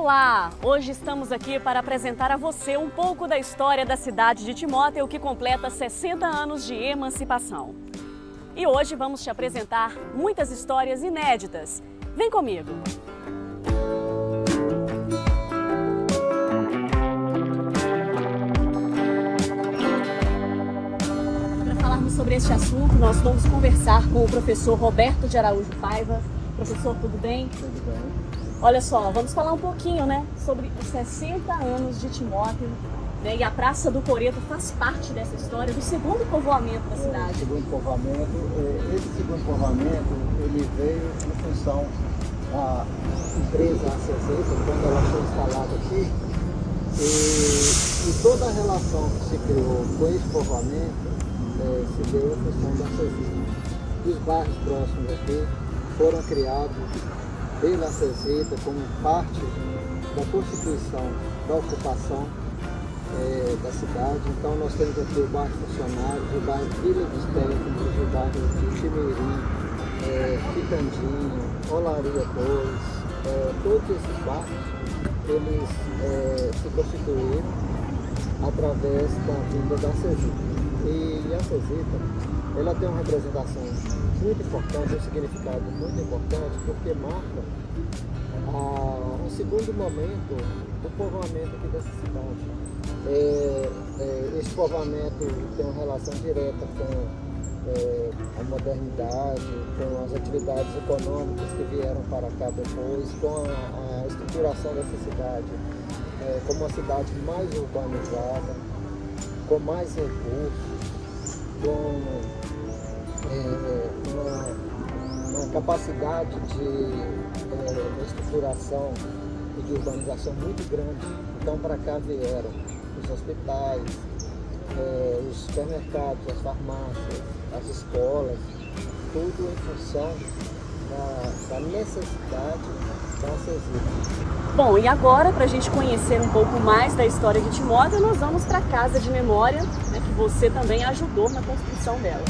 Olá! Hoje estamos aqui para apresentar a você um pouco da história da cidade de Timóteo, que completa 60 anos de emancipação. E hoje vamos te apresentar muitas histórias inéditas. Vem comigo! Para falarmos sobre este assunto, nós vamos conversar com o professor Roberto de Araújo Paiva. Professor, tudo bem? Tudo bem. Olha só, vamos falar um pouquinho, sobre os 60 anos de Timóteo, e a Praça do Coreto faz parte dessa história do segundo povoamento da cidade. Esse segundo povoamento, ele veio em função da empresa ACZ, quando ela foi instalada aqui, e toda a relação que se criou com esse povoamento se deu em função da ACZ. Os bairros próximos aqui foram criados pela ACZ como parte da constituição da ocupação da cidade. Então nós temos aqui o bairro Funcionários, o bairro Vila dos Técnicos, o bairro de Chimirim, Quitandinho, Olaria 2, todos esses bairros eles se constituíram através da vinda da ACZ. E a ACZ ela tem uma representação muito importante, um significado muito importante, porque marca um segundo momento do povoamento aqui dessa cidade. Esse povoamento tem uma relação direta com a modernidade, com as atividades econômicas que vieram para cá depois, com a estruturação dessa cidade como uma cidade mais urbanizada, com mais recursos, com uma capacidade de estruturação e de urbanização muito grande. Então para cá vieram os hospitais, os supermercados, as farmácias, as escolas, tudo em função da necessidade da ACZ. Bom, e agora, para a gente conhecer um pouco mais da história de Timóteo, nós vamos para a Casa de Memória, que você também ajudou na construção dela.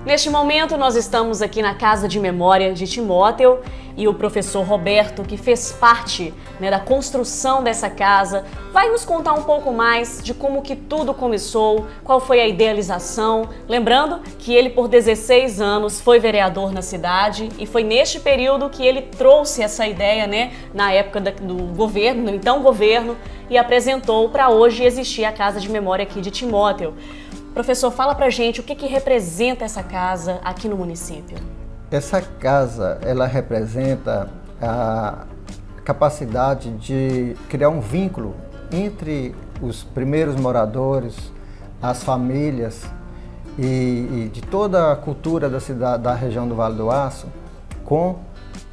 Neste momento, nós estamos aqui na Casa de Memória de Timóteo e o professor Roberto, que fez parte da construção dessa casa, vai nos contar um pouco mais de como que tudo começou, qual foi a idealização. Lembrando que ele, por 16 anos, foi vereador na cidade e foi neste período que ele trouxe essa ideia, na época do governo, do então governo, e apresentou para hoje existir a Casa de Memória aqui de Timóteo. Professor, fala pra gente o que representa essa casa aqui no município. Essa casa, ela representa a capacidade de criar um vínculo entre os primeiros moradores, as famílias e de toda a cultura da cidade, da região do Vale do Aço, com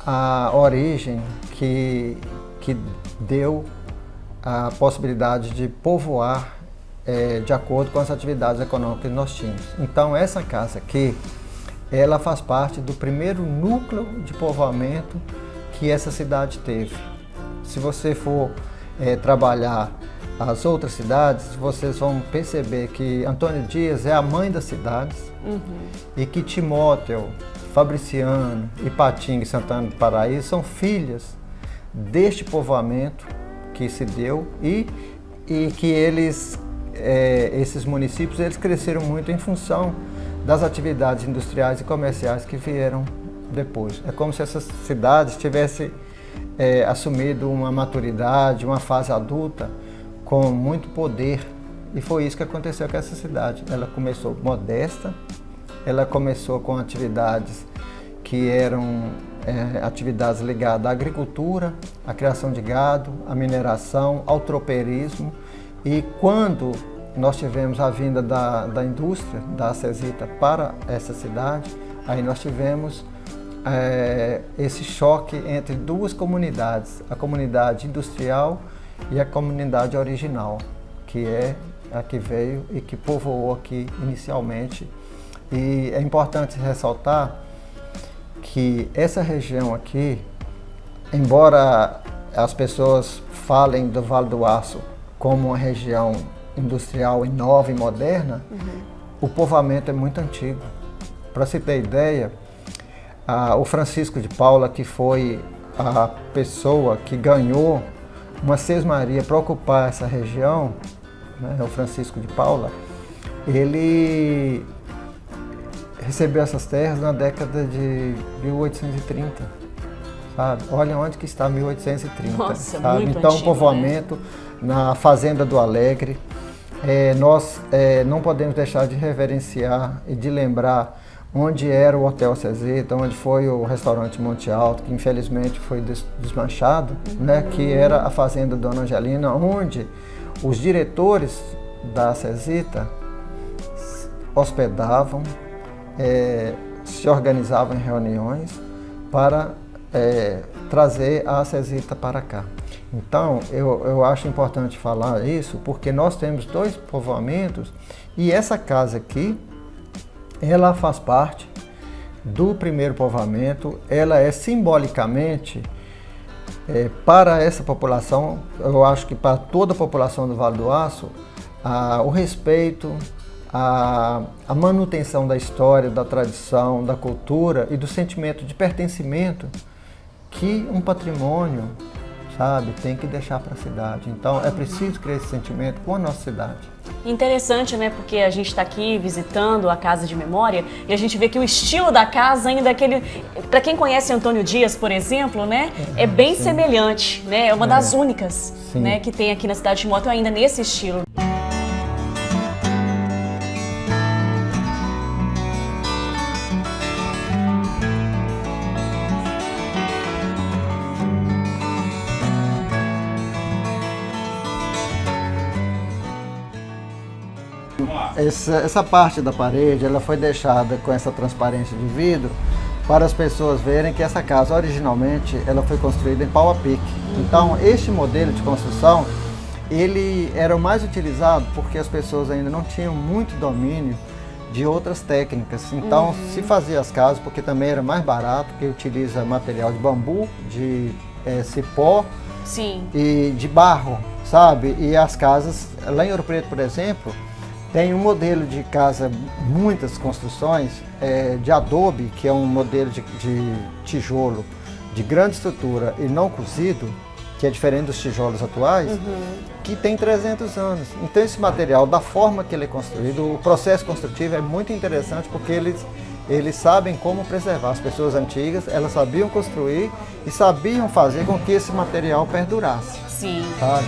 a origem que deu a possibilidade de povoar de acordo com as atividades econômicas que nós tínhamos. Então essa casa aqui, ela faz parte do primeiro núcleo de povoamento que essa cidade teve. Se você for trabalhar as outras cidades, vocês vão perceber que Antônio Dias é a mãe das cidades, e que Timóteo, Fabriciano, Ipatinga e Santana do Paraíso são filhas deste povoamento que se deu e que esses municípios eles cresceram muito em função das atividades industriais e comerciais que vieram depois. É como se essas cidades tivessem assumido uma maturidade, uma fase adulta com muito poder, e foi isso que aconteceu com essa cidade. Ela começou modesta, ela começou com atividades que eram atividades ligadas à agricultura, à criação de gado, à mineração, ao tropeirismo. E quando nós tivemos a vinda da indústria, da ACZ para essa cidade, aí nós tivemos esse choque entre duas comunidades, a comunidade industrial e a comunidade original, que é a que veio e que povoou aqui inicialmente E é importante ressaltar que essa região aqui, embora as pessoas falem do Vale do Aço como uma região industrial e nova e moderna, o povoamento é muito antigo. Para se ter ideia, o Francisco de Paula, que foi a pessoa que ganhou uma sesmaria para ocupar essa região, né, o Francisco de Paula, ele recebeu essas terras na década de 1830, sabe? Olha onde que está 1830, Nossa, sabe? muito Então, antigo, o povoamento, né? Na Fazenda do Alegre, nós não podemos deixar de reverenciar e de lembrar onde era o Hotel Cezeta, onde foi o restaurante Monte Alto, que infelizmente foi desmanchado, né? Que era a Fazenda Dona Angelina, onde os diretores da Cezeta hospedavam, se organizavam em reuniões para trazer a Cezeta para cá. Então, eu acho importante falar isso, porque nós temos 2 povoamentos e essa casa aqui, ela faz parte do primeiro povoamento, ela é simbolicamente, para essa população, eu acho que para toda a população do Vale do Aço, o respeito, a manutenção da história, da tradição, da cultura e do sentimento de pertencimento que um patrimônio, sabe, tem que deixar para a cidade. Então é preciso criar esse sentimento com a nossa cidade. Interessante, né? Porque a gente está aqui visitando a Casa de Memória e a gente vê que o estilo da casa ainda é aquele... Para quem conhece Antônio Dias, por exemplo, né? É bem semelhante, né? É uma das únicas, né, que tem aqui na cidade de Timóteo ainda nesse estilo. Essa parte da parede, ela foi deixada com essa transparência de vidro para as pessoas verem que essa casa originalmente ela foi construída em pau a pique. Então este modelo de construção ele era o mais utilizado porque as pessoas ainda não tinham muito domínio de outras técnicas. Então se fazia as casas porque também era mais barato, porque utiliza material de bambu, de cipó e de barro, sabe? E as casas lá em Ouro Preto, por exemplo, tem um modelo de casa, muitas construções, de adobe, que é um modelo de tijolo de grande estrutura e não cozido, que é diferente dos tijolos atuais, que tem 300 anos. Então esse material, da forma que ele é construído, o processo construtivo é muito interessante porque eles sabem como preservar. As pessoas antigas, elas sabiam construir e sabiam fazer com que esse material perdurasse. Sim. Sabe?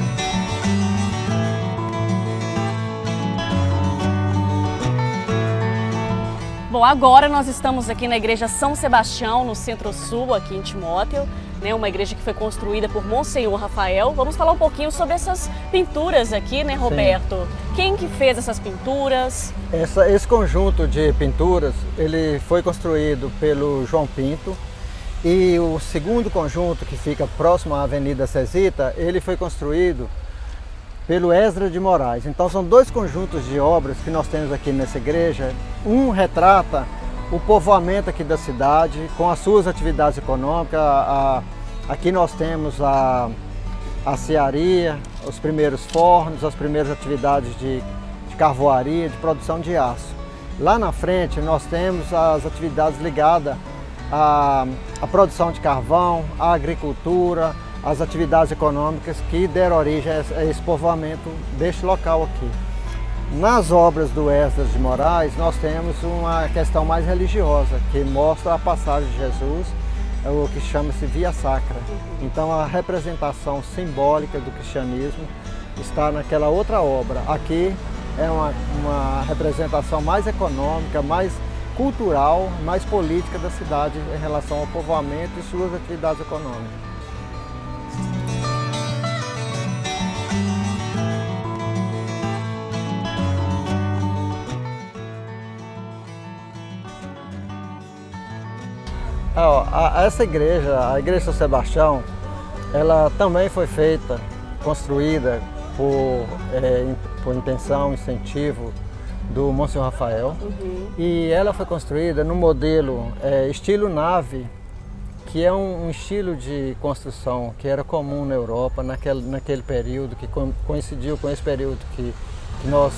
Bom, agora nós estamos aqui na Igreja São Sebastião, no Centro-Sul, aqui em Timóteo, né? Uma igreja que foi construída por Monsenhor Rafael. Vamos falar um pouquinho sobre essas pinturas aqui, né, Roberto? Sim. Quem que fez essas pinturas? Esse conjunto de pinturas, ele foi construído pelo João Pinto, e o segundo conjunto, que fica próximo à Avenida Cezita, ele foi construído pelo Esdras de Moraes. Então são 2 conjuntos de obras que nós temos aqui nessa igreja. Um retrata o povoamento aqui da cidade, com as suas atividades econômicas. Aqui nós temos a cearia, os primeiros fornos, as primeiras atividades de carvoaria, de produção de aço. Lá na frente nós temos as atividades ligadas à produção de carvão, à agricultura, as atividades econômicas que deram origem a esse povoamento deste local aqui. Nas obras do Esdras de Moraes, nós temos uma questão mais religiosa, que mostra a passagem de Jesus, o que chama-se Via Sacra. Então a representação simbólica do cristianismo está naquela outra obra. Aqui é uma representação mais econômica, mais cultural, mais política da cidade em relação ao povoamento e suas atividades econômicas. Essa igreja, a Igreja São Sebastião, ela também foi construída por intenção, incentivo do Monsenhor Rafael. E ela foi construída no modelo estilo nave, que é um estilo de construção que era comum na Europa naquele período, que coincidiu com esse período que nós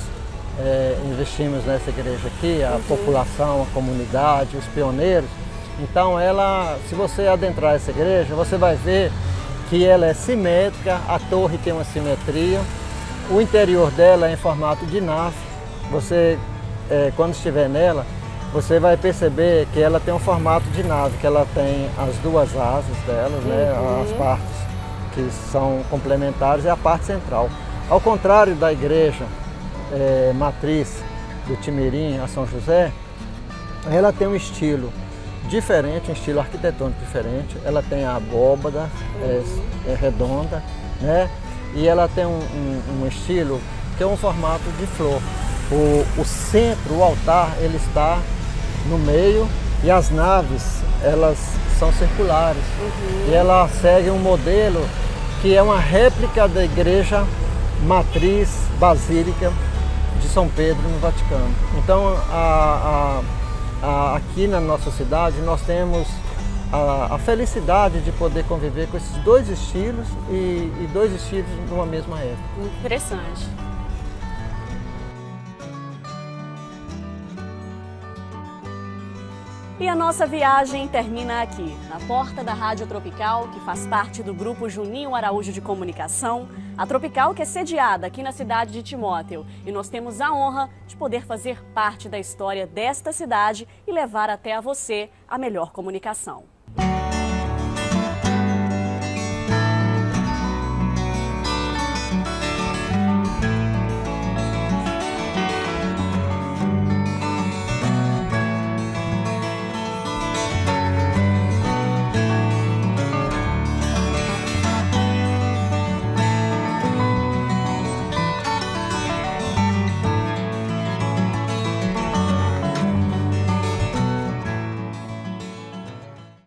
investimos nessa igreja aqui, a população, a comunidade, os pioneiros. Então se você adentrar essa igreja, você vai ver que ela é simétrica, a torre tem uma simetria, o interior dela é em formato de nave. Você, quando estiver nela, você vai perceber que ela tem um formato de nave, que ela tem as duas asas delas, né, as partes que são complementares e a parte central. Ao contrário da igreja matriz do Timirim, a São José, ela tem um estilo diferente, um estilo arquitetônico diferente. Ela tem a abóbada redonda, né? E ela tem um estilo que é um formato de flor. O centro, o altar, ele está no meio e as naves, elas são circulares. E ela segue um modelo que é uma réplica da igreja matriz basílica de São Pedro no Vaticano. Então, aqui na nossa cidade, nós temos a felicidade de poder conviver com esses dois estilos e dois estilos numa mesma época. Muito interessante. E a nossa viagem termina aqui, na porta da Rádio Tropical, que faz parte do grupo Juninho Araújo de Comunicação. A Tropical, que é sediada aqui na cidade de Timóteo. E nós temos a honra de poder fazer parte da história desta cidade e levar até a você a melhor comunicação.